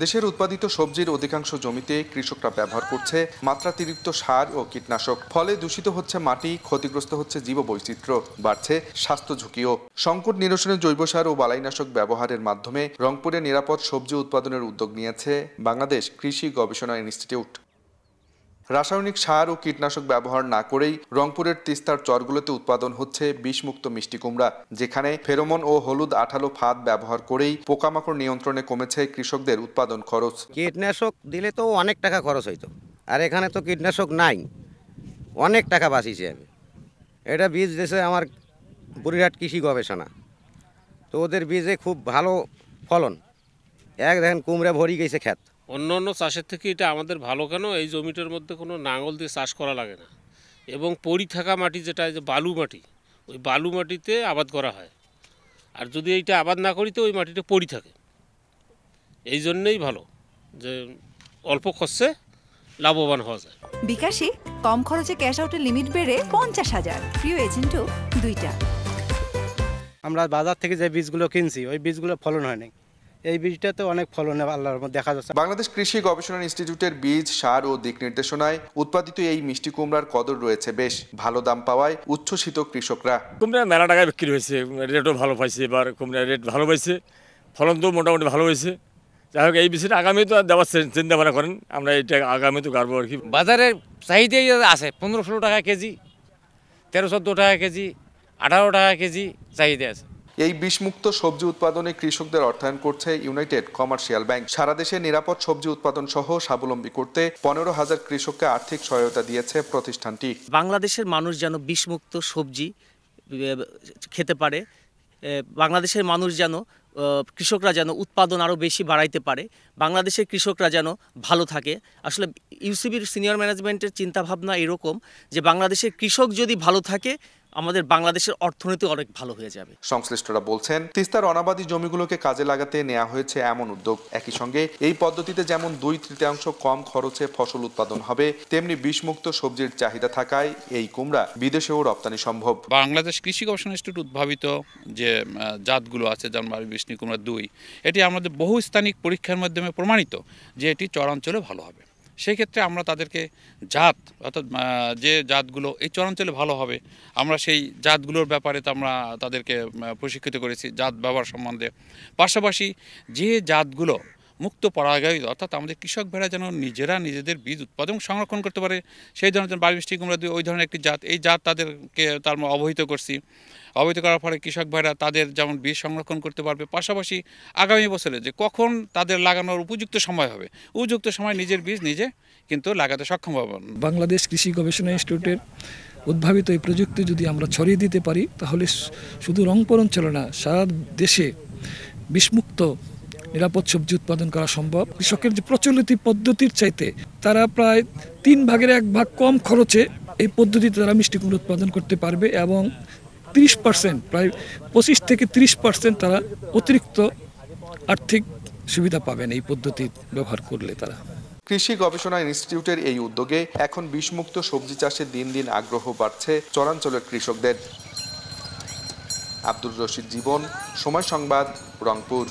দেশের উৎপাদিত সবজির অধিকাংশ জমিতে কৃষকরা ব্যবহার করছে মাত্রাতিরিক্ত সার ও কীটনাশক। ফলে দূষিত হচ্ছে মাটি, ক্ষতিগ্রস্ত হচ্ছে জীববৈচিত্র্য, বাড়ছে স্বাস্থ্য ঝুঁকিও। সংকট নিরসনে জৈব সার ও বালাইনাশক ব্যবহারের মাধ্যমে রংপুরে নিরাপদ সবজি উৎপাদনের উদ্যোগ নিয়েছে বাংলাদেশ কৃষি গবেষণা ইনস্টিটিউট। রাসায়নিক সার ও কীটনাশক ব্যবহার না করেই রংপুরের তিস্তার চরগুলোতে উৎপাদন হচ্ছে বিষমুক্ত মিষ্টি কুমড়া, যেখানে ফেরোমন ও হলুদ আঠালো ফাঁদ ব্যবহার করেই পোকামাকড় নিয়ন্ত্রণে কমেছে কৃষকদের উৎপাদন খরচ। কীটনাশক দিলে তো অনেক টাকা খরচ হইতো, আর এখানে তো কীটনাশক নাই, অনেক টাকা বাঁচিয়েছি আমি। এটা বীজ দিয়েছে আমার বুড়িরহাট কৃষি গবেষণা, তো ওদের বীজে খুব ভালো ফলন। দেখেন কুমড়া ভরি গেছে ক্ষেত। অন্য অন্য চাষের থেকে এটা আমাদের ভালো কেন, এই জমিটার মধ্যে কোনো নাঙল দিয়ে চাষ করা লাগে না, এবং পরি থাকা মাটি যেটা যে বালু মাটি, ওই বালু মাটিতে আবাদ করা হয়। আর যদি এইটা আবাদ না করি তো ওই মাটিটা পড়ি থাকে। এই জন্যই ভালো যে অল্প খরচে লাভবান হওয়া যায়। বিকাশে কম খরচে ক্যাশ আউটের লিমিট বেড়ে 50,000, প্রিয় এজেন্টও 2টা। আমরা বাজার থেকে যে বীজগুলো কিনছি ওই বীজগুলো ফলন হয়নি, এই বীজটাতে অনেক ফলন আল্লাহর মধ্যে দেখা যাচ্ছে। বাংলাদেশ কৃষি গবেষণা ইনস্টিটিউটের বীজ, সার ও দিক নির্দেশনায় উৎপাদিত এই মিষ্টি কুমড়ার কদর রয়েছে বেশ। ভালো দাম পাওয়ায় উচ্ছ্বসিত কৃষকরা। কুমড়া মেলা টাকায় বিক্রি হয়েছে, রেটও ভালো পাইছে, এবার কুমড়ার রেট ভালো পাইছে, ফলন তো মোটামুটি ভালো হয়েছে। যাই হোক, এই বিষয়টা আগামী তো দেওয়ার চিন্তা ভাবনা করেন, আমরা এটা আগামী তো গাড়বো আর কি। বাজারে চাহিদাই আছে 15-16 টাকা কেজি, 13-14 টাকা কেজি, 18 টাকা কেজি চাহিদা আছে। এই বিষমুক্ত সবজি উৎপাদনে কৃষকদের অর্থায়ন করছে ইউনাইটেড কমার্শিয়াল ব্যাংক। সারা দেশে নিরাপদ সবজি উৎপাদন সহ স্বাবলম্বী করতে 15,000 কৃষককে আর্থিক সহায়তা দিয়েছে প্রতিষ্ঠানটি। বাংলাদেশের মানুষ যেন বিষমুক্ত সবজি খেতে পারে, বাংলাদেশের মানুষ যেন, কৃষকরা যেন উৎপাদন আরও বেশি বাড়াইতে পারে, বাংলাদেশের কৃষকরা যেন ভালো থাকে। আসলে ইউসিবির সিনিয়র ম্যানেজমেন্টের চিন্তাভাবনা এরকম যে বাংলাদেশের কৃষক যদি ভালো থাকে আমাদের বাংলাদেশের অর্থনীতি অনেক ভালো হয়ে যাবে। সংশ্লিষ্টরা বলছেন, তিস্তার অনাবাদী জমিগুলোকে কাজে লাগাতে নেওয়া হয়েছে এমন উদ্যোগ। একই সঙ্গে এই পদ্ধতিতে যেমন 2/3 কম খরচে ফসল উৎপাদন হবে, তেমনি বিষমুক্ত সবজির চাহিদা থাকায় এই কুমড়া বিদেশেও রপ্তানি সম্ভব। বাংলাদেশ কৃষি গবেষণা ইনস্টিটিউট উদ্ভাবিত যে জাতগুলো আছে, যেমন মিষ্টি কুমড়া 2, এটি আমাদের বহুস্থানিক পরীক্ষার মাধ্যমে প্রমাণিত যে এটি চরাঞ্চলে ভালো হবে। সেই ক্ষেত্রে আমরা তাদেরকে জাত, অর্থাৎ যে জাতগুলো এই চরাঞ্চলে ভালো হবে, আমরা সেই জাতগুলোর ব্যাপারে তো আমরা তাদেরকে প্রশিক্ষিত করেছি জাত ব্যবহার সম্বন্ধে। পাশাপাশি যে জাতগুলো মুক্ত পরাগায়িত, অর্থাৎ আমাদের কৃষক ভাইরা যেন নিজেরা নিজেদের বীজ উৎপাদন সংরক্ষণ করতে পারে, সেই ধরনের বাড়ি মিষ্টি কুমড়া 2 ওই ধরনের একটি জাত, এই জাত তাদেরকে তার অবহিত করছি। অবহিত করার ফলে কৃষক ভাইরা তাদের যেমন বীজ সংরক্ষণ করতে পারবে, পাশাপাশি আগামী বছরে যে কখন তাদের লাগানোর উপযুক্ত সময় হবে, উপযুক্ত সময় নিজের বীজ নিজে কিন্তু লাগাতে সক্ষম হবেন। বাংলাদেশ কৃষি গবেষণা ইনস্টিটিউটের উদ্ভাবিত এই প্রযুক্তি যদি আমরা ছড়িয়ে দিতে পারি, তাহলে শুধু রংপুর অঞ্চলে না, সারা দেশে বিষমুক্ত নিরাপদ সবজি উৎপাদন করা সম্ভব। কৃষকের যে প্রচলিত পদ্ধতির চাইতে তারা প্রায় 1/3 কম খরচে এই পদ্ধতিতে তারা মিষ্টি কুমড়া উৎপাদন করতে পারবে, এবং 30%, প্রায় 25 থেকে 30% তারা অতিরিক্ত আর্থিক সুবিধা পাবেন এই পদ্ধতি ব্যবহার করলে। তারা কৃষি গবেষণা ইনস্টিটিউটের এই উদ্যোগে এখন বিষমুক্ত সবজি চাষে দিন দিন আগ্রহ বাড়ছে চরাঞ্চলের কৃষকদের। আব্দুর রশিদ জীবন, সময় সংবাদ, রংপুর।